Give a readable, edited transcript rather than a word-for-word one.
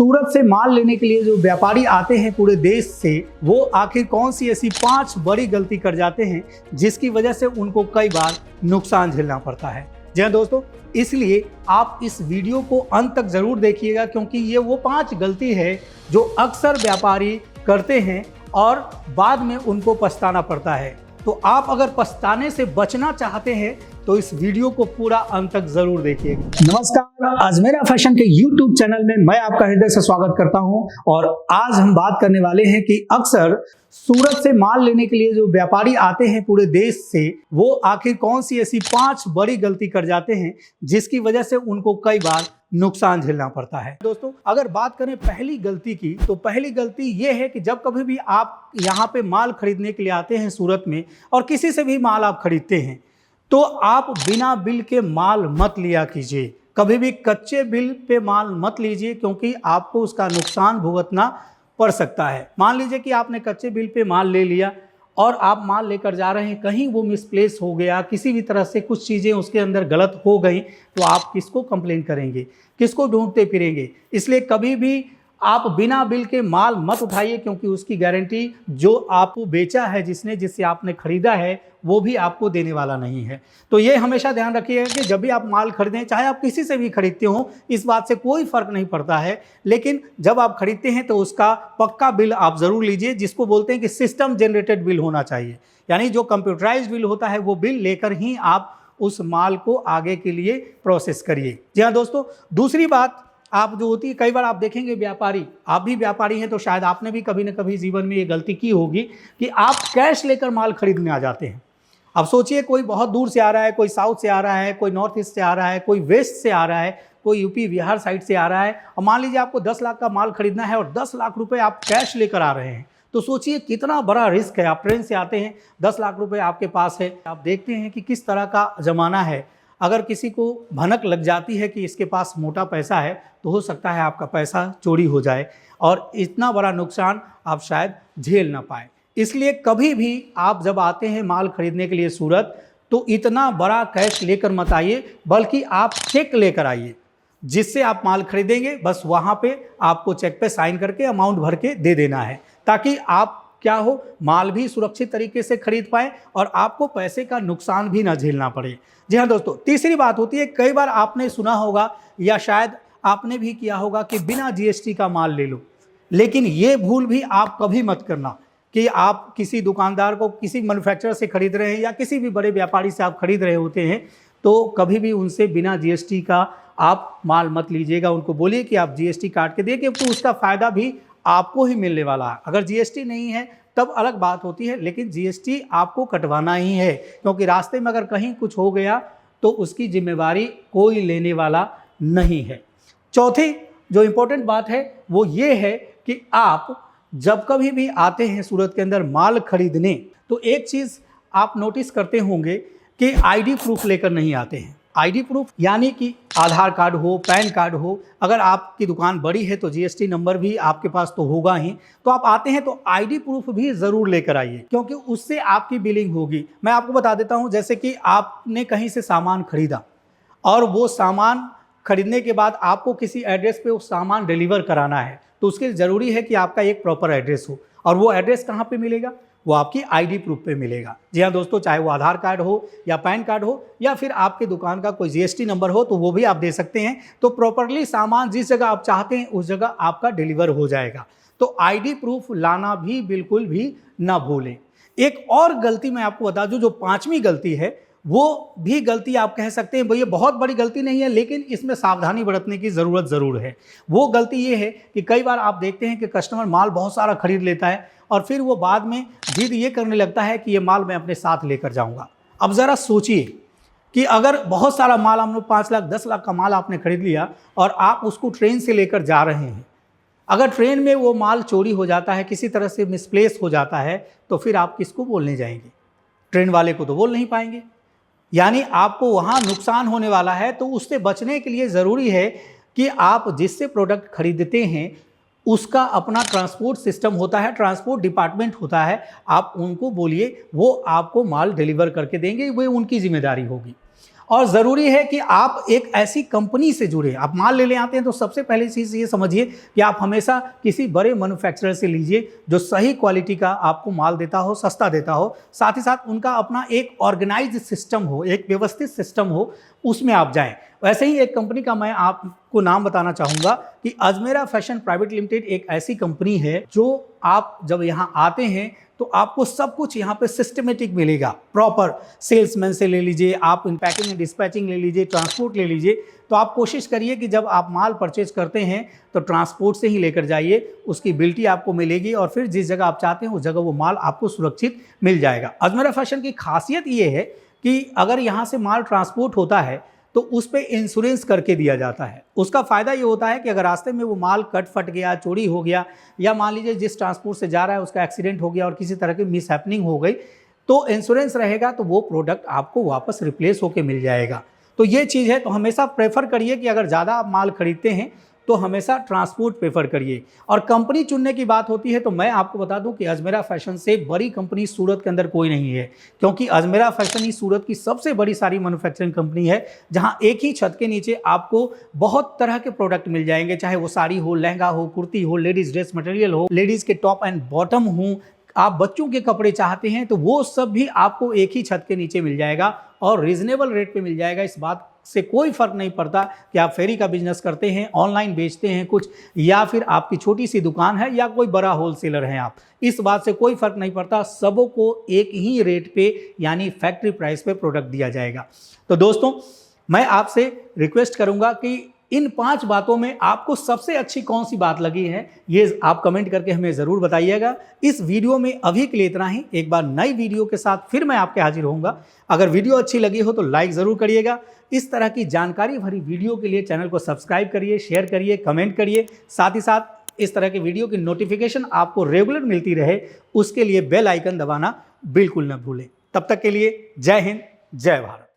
सूरत से माल लेने के लिए जो व्यापारी आते हैं पूरे देश से, वो आखिर कौन सी ऐसी 5 बड़ी गलती कर जाते हैं जिसकी वजह से उनको कई बार नुकसान झेलना पड़ता है। जी हाँ दोस्तों, इसलिए आप इस वीडियो को अंत तक जरूर देखिएगा, क्योंकि ये वो 5 गलती है जो अक्सर व्यापारी करते हैं और बाद में उनको पछताना पड़ता है। तो आप अगर पछताने से बचना चाहते हैं तो इस वीडियो को पूरा अंत तक जरूर देखिएगा। नमस्कार, अजमेरा फैशन के YouTube चैनल में मैं आपका हृदय से स्वागत करता हूं और आज हम बात करने वाले हैं कि अक्सर सूरत से माल लेने के लिए जो व्यापारी आते हैं पूरे देश से, वो आखिर कौन सी ऐसी 5 बड़ी गलती कर जाते हैं जिसकी वजह से उनको कई बार नुकसान झेलना पड़ता है। दोस्तों, अगर बात करें पहली गलती की, तो पहली गलती ये है कि जब कभी भी आप यहाँ पे माल खरीदने के लिए आते हैं सूरत में और किसी से भी माल आप खरीदते हैं, तो आप बिना बिल के माल मत लिया कीजिए। कभी भी कच्चे बिल पे माल मत लीजिए, क्योंकि आपको उसका नुकसान भुगतना पड़ सकता है। मान लीजिए कि आपने कच्चे बिल पे माल ले लिया और आप माल लेकर जा रहे हैं, कहीं वो मिसप्लेस हो गया, किसी भी तरह से कुछ चीज़ें उसके अंदर गलत हो गई, तो आप किसको कंप्लेन करेंगे, किसको ढूंढते फिरेंगे। इसलिए कभी भी आप बिना बिल के माल मत उठाइए, क्योंकि उसकी गारंटी जो आपको बेचा है, जिससे आपने खरीदा है, वो भी आपको देने वाला नहीं है। तो ये हमेशा ध्यान रखिएगा कि जब भी आप माल खरीदें, चाहे आप किसी से भी खरीदते हो, इस बात से कोई फ़र्क नहीं पड़ता है, लेकिन जब आप खरीदते हैं तो उसका पक्का बिल आप ज़रूर लीजिए, जिसको बोलते हैं कि सिस्टम जनरेटेड बिल होना चाहिए। यानी जो कंप्यूटराइज्ड बिल होता है, वो बिल लेकर ही आप उस माल को आगे के लिए प्रोसेस करिए। जी हाँ दोस्तों, दूसरी बात आप जो होती है, कई बार आप देखेंगे व्यापारी, आप भी व्यापारी हैं तो शायद आपने भी कभी न कभी जीवन में ये गलती की होगी कि आप कैश लेकर माल खरीदने आ जाते हैं। अब सोचिए, कोई बहुत दूर से आ रहा है, कोई साउथ से आ रहा है, कोई नॉर्थ ईस्ट से आ रहा है, कोई वेस्ट से आ रहा है, कोई यूपी बिहार साइड से आ रहा है, और मान लीजिए आपको 10 लाख का माल खरीदना है और 10 लाख रुपए आप कैश लेकर आ रहे हैं। तो सोचिए कितना बड़ा रिस्क है। आप ट्रेन से आते हैं, 10 लाख रुपए आपके पास है, आप देखते हैं कि किस तरह का ज़माना है। अगर किसी को भनक लग जाती है कि इसके पास मोटा पैसा है, तो हो सकता है आपका पैसा चोरी हो जाए और इतना बड़ा नुकसान आप शायद झेल ना पाए। इसलिए कभी भी आप जब आते हैं माल खरीदने के लिए सूरत, तो इतना बड़ा कैश लेकर मत आइए, बल्कि आप चेक लेकर आइए। जिससे आप माल खरीदेंगे, बस वहाँ पे आपको चेक पे साइन करके अमाउंट भर के दे देना है, ताकि आप क्या हो, माल भी सुरक्षित तरीके से खरीद पाए और आपको पैसे का नुकसान भी ना झेलना पड़े। जी हाँ दोस्तों, तीसरी बात होती है, कई बार आपने सुना होगा या शायद आपने भी किया होगा कि बिना जीएसटी का माल ले लो। लेकिन ये भूल भी आप कभी मत करना कि आप किसी दुकानदार को, किसी मैन्युफैक्चरर से खरीद रहे हैं या किसी भी बड़े व्यापारी से आप खरीद रहे होते हैं, तो कभी भी उनसे बिना जीएसटी का आप माल मत लीजिएगा। उनको बोलिए कि आप जीएसटी काट के देखिए, तो उसका फ़ायदा भी आपको ही मिलने वाला है। अगर जीएसटी नहीं है तब अलग बात होती है, लेकिन जीएसटी आपको कटवाना ही है, क्योंकि रास्ते में अगर कहीं कुछ हो गया तो उसकी जिम्मेवारी कोई लेने वाला नहीं है। चौथी जो इम्पोर्टेंट बात है वो ये है कि आप जब कभी भी आते हैं सूरत के अंदर माल खरीदने, तो एक चीज़ आप नोटिस करते होंगे कि आईडी प्रूफ लेकर नहीं आते हैं। आईडी प्रूफ यानी कि आधार कार्ड हो, पैन कार्ड हो, अगर आपकी दुकान बड़ी है तो जीएसटी नंबर भी आपके पास तो होगा ही। तो आप आते हैं तो आईडी प्रूफ भी ज़रूर लेकर आइए, क्योंकि उससे आपकी बिलिंग होगी। मैं आपको बता देता हूं, जैसे कि आपने कहीं से सामान खरीदा और वो सामान खरीदने के बाद आपको किसी एड्रेस पे वो सामान डिलीवर कराना है, तो उसके लिए ज़रूरी है कि आपका एक प्रॉपर एड्रेस हो। और वो एड्रेस कहाँ पे मिलेगा? वो आपकी आईडी प्रूफ पे मिलेगा। जी हाँ दोस्तों, चाहे वो आधार कार्ड हो या पैन कार्ड हो या फिर आपके दुकान का कोई जीएसटी नंबर हो, तो वो भी आप दे सकते हैं। तो प्रॉपरली सामान जिस जगह आप चाहते हैं उस जगह आपका डिलीवर हो जाएगा। तो आईडी प्रूफ लाना भी बिल्कुल भी ना भूलें। एक और गलती मैं आपको बता दूं, जो 5वीं गलती है, वो भी गलती आप कह सकते हैं, ये बहुत बड़ी गलती नहीं है, लेकिन इसमें सावधानी बरतने की ज़रूरत ज़रूर है। वो गलती ये है कि कई बार आप देखते हैं कि कस्टमर माल बहुत सारा खरीद लेता है और फिर वो बाद में जिद ये करने लगता है कि ये माल मैं अपने साथ लेकर जाऊंगा। अब ज़रा सोचिए कि अगर बहुत सारा माल, हम लोग 5 लाख 10 लाख का माल आपने खरीद लिया और आप उसको ट्रेन से लेकर जा रहे हैं, अगर ट्रेन में वो माल चोरी हो जाता है, किसी तरह से मिसप्लेस हो जाता है, तो फिर आप किसको बोलने जाएंगे? ट्रेन वाले को तो बोल नहीं पाएंगे। यानी आपको वहाँ नुकसान होने वाला है। तो उससे बचने के लिए ज़रूरी है कि आप जिससे प्रोडक्ट खरीदते हैं उसका अपना ट्रांसपोर्ट सिस्टम होता है, ट्रांसपोर्ट डिपार्टमेंट होता है, आप उनको बोलिए, वो आपको माल डिलीवर करके देंगे, वो उनकी जिम्मेदारी होगी। और ज़रूरी है कि आप एक ऐसी कंपनी से जुड़े। आप माल लेने आते हैं तो सबसे पहली चीज़ ये समझिए कि आप हमेशा किसी बड़े मैन्युफैक्चरर से लीजिए जो सही क्वालिटी का आपको माल देता हो, सस्ता देता हो, साथ ही साथ उनका अपना एक ऑर्गेनाइज्ड सिस्टम हो, एक व्यवस्थित सिस्टम हो, उसमें आप जाएं। वैसे ही एक कंपनी का मैं आपको नाम बताना चाहूँगा कि अजमेरा फैशन प्राइवेट लिमिटेड एक ऐसी कंपनी है जो आप जब यहाँ आते हैं तो आपको सब कुछ यहाँ पे सिस्टमेटिक मिलेगा। प्रॉपर सेल्समैन से ले लीजिए, आप पैकिंग एंड डिस्पैचिंग ले लीजिए, ट्रांसपोर्ट ले लीजिए। तो आप कोशिश करिए कि जब आप माल परचेज करते हैं तो ट्रांसपोर्ट से ही लेकर जाइए, उसकी बिल्टी आपको मिलेगी और फिर जिस जगह आप चाहते हैं उस जगह वो माल आपको सुरक्षित मिल जाएगा। अजमेरा फैशन की खासियत ये है कि अगर यहाँ से माल ट्रांसपोर्ट होता है तो उस पर इंश्योरेंस करके दिया जाता है। उसका फ़ायदा ये होता है कि अगर रास्ते में वो माल कट फट गया, चोरी हो गया, या मान लीजिए जिस ट्रांसपोर्ट से जा रहा है उसका एक्सीडेंट हो गया और किसी तरह की मिस हैपनिंग हो गई, तो इंश्योरेंस रहेगा तो वो प्रोडक्ट आपको वापस रिप्लेस होकर मिल जाएगा। तो ये चीज़ है। तो हमेशा प्रेफर करिए कि अगर ज़्यादा आप माल खरीदते हैं तो हमेशा ट्रांसपोर्ट प्रेफर करिए। और कंपनी चुनने की बात होती है तो मैं आपको बता दूं कि अजमेरा फैशन से बड़ी कंपनी सूरत के अंदर कोई नहीं है, क्योंकि अजमेरा फैशन ही सूरत की सबसे बड़ी सारी मैन्युफैक्चरिंग कंपनी है, जहां एक ही छत के नीचे आपको बहुत तरह के प्रोडक्ट मिल जाएंगे, चाहे वो साड़ी हो, लहंगा हो, कुर्ती हो, लेडीज ड्रेस मटेरियल हो, लेडीज़ के टॉप एंड बॉटम हो, आप बच्चों के कपड़े चाहते हैं तो वो सब भी आपको एक ही छत के नीचे मिल जाएगा और रीजनेबल रेट पे मिल जाएगा। इस बात से कोई फर्क नहीं पड़ता कि आप फेरी का बिजनेस करते हैं, ऑनलाइन बेचते हैं कुछ, या फिर आपकी छोटी सी दुकान है या कोई बड़ा होलसेलर है आप, इस बात से कोई फर्क नहीं पड़ता। सबों को एक ही रेट पे यानी फैक्ट्री प्राइस पे प्रोडक्ट दिया जाएगा। तो दोस्तों मैं आपसे रिक्वेस्ट करूंगा कि इन 5 बातों में आपको सबसे अच्छी कौन सी बात लगी है ये आप कमेंट करके हमें ज़रूर बताइएगा। इस वीडियो में अभी के लिए इतना ही। एक बार नई वीडियो के साथ फिर मैं आपके हाजिर होऊंगा। अगर वीडियो अच्छी लगी हो तो लाइक ज़रूर करिएगा। इस तरह की जानकारी भरी वीडियो के लिए चैनल को सब्सक्राइब करिए, शेयर करिए, कमेंट करिए। साथ ही साथ इस तरह के वीडियो की नोटिफिकेशन आपको रेगुलर मिलती रहे उसके लिए बेल आइकन दबाना बिल्कुल न भूलें। तब तक के लिए जय हिंद, जय भारत।